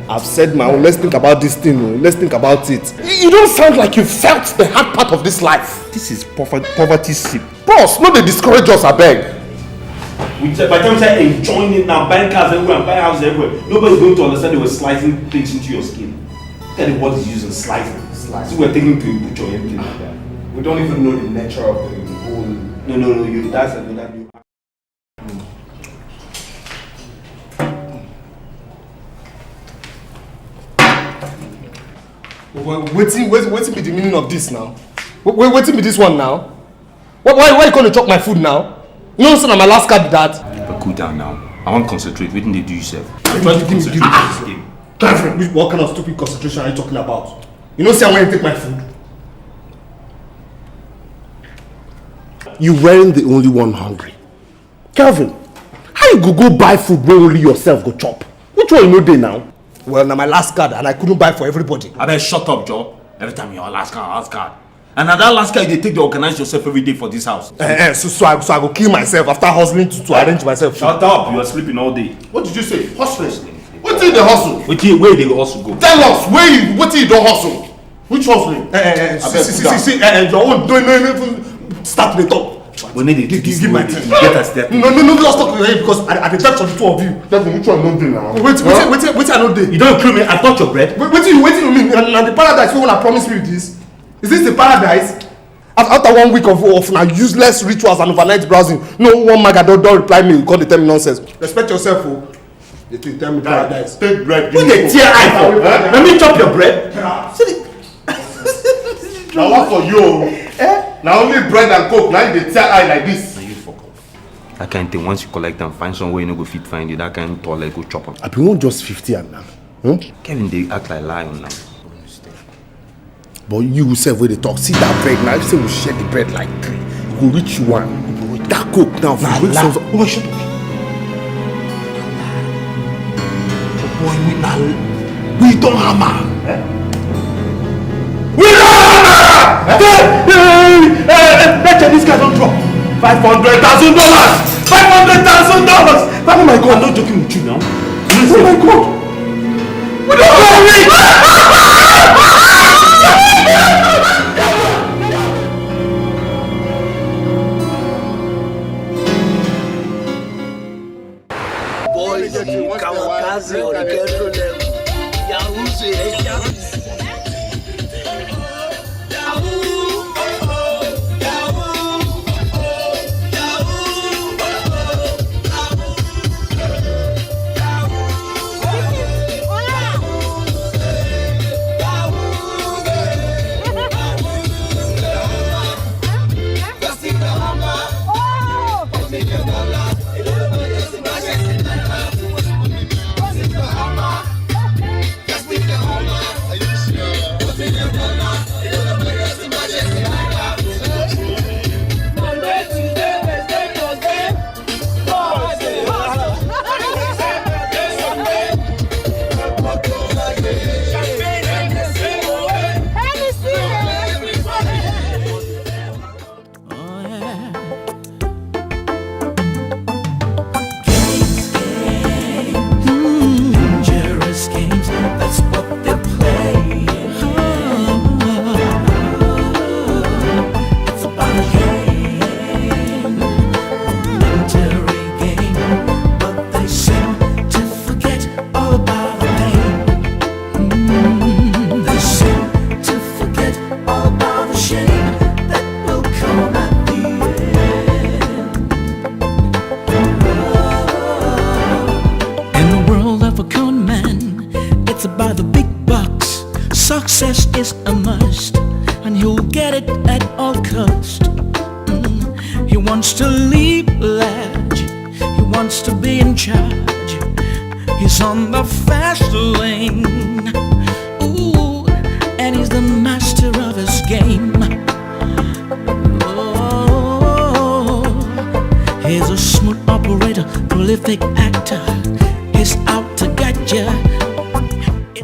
I've said my own. Let's think about this thing. Let's think about it. You don't sound like you felt the hard part of this life. This is poverty sip. Boss, no, they discourage us, I beg. By the time we start enjoying it now, buying cars everywhere and buying houses everywhere, nobody's going to understand they were slicing things into your skin. Look at the word he's using, slicing. So we're taking to a butcher or anything like that. We don't even know the nature of the whole. No, that's that you. Waiting be the meaning of this now? Waiting be this one now? Why you going to chop my food now? You know, son, my last card that. But cool down now. I want to concentrate. What did they do yourself? I'm trying to concentrate this game. What kind of stupid concentration are you talking about? You know, see, I want to take my food. You weren't the only one hungry. Kelvin, how you go buy food when only yourself go chop? Which one you know dey now? Well, now my last card and I couldn't buy for everybody. I better shut up, Joe. Every time you're last card. And at that last card, you take to organize yourself every day for this house. So I go kill myself after hustling to arrange myself. Shut up, you are sleeping all day. What did you say? Hustling? What did the hustle? Where did the hustle go? Tell us, what did you don't hustle? Which hustling? See, your own don't start the talk. We need to give my time. Get us there. No, let's talk because at the touch of the two of you. Which one don't do now? Wait, I don't do. You don't kill me, I touch your bread. Wait, you mean? And the paradise, you want to promise me with this? Is this the paradise? After 1 week of now useless rituals and overnight browsing, no one maga don't reply me, you call the term nonsense. Respect yourself, oh. You tell me paradise. Take bread. Who they tear eye for? Let me chop your bread. Now what for you? Now only bread and coke, now they tear eye like this. Now you fuck off. That kind of thing, once you collect them, find somewhere you know go fit find you, that kind of toilet, go chop them. I be want just 50 and now. Kevin, they act like lion now. But you yourself where they talk, see that bread now, if say we share the bread like 3, you go reach you one. That coke now, if you shut up. Boy, we don't hammer. We don't hammer! This guy don't drop $500,000! $500,000! Oh my God, I'm not joking with you now. Oh my God! We don't success is a must, and he'll get it at all cost. He wants to lead large, he wants to be in charge. He's on the fast lane, ooh, and he's the master of his game. Oh, he's a smooth operator, prolific actor.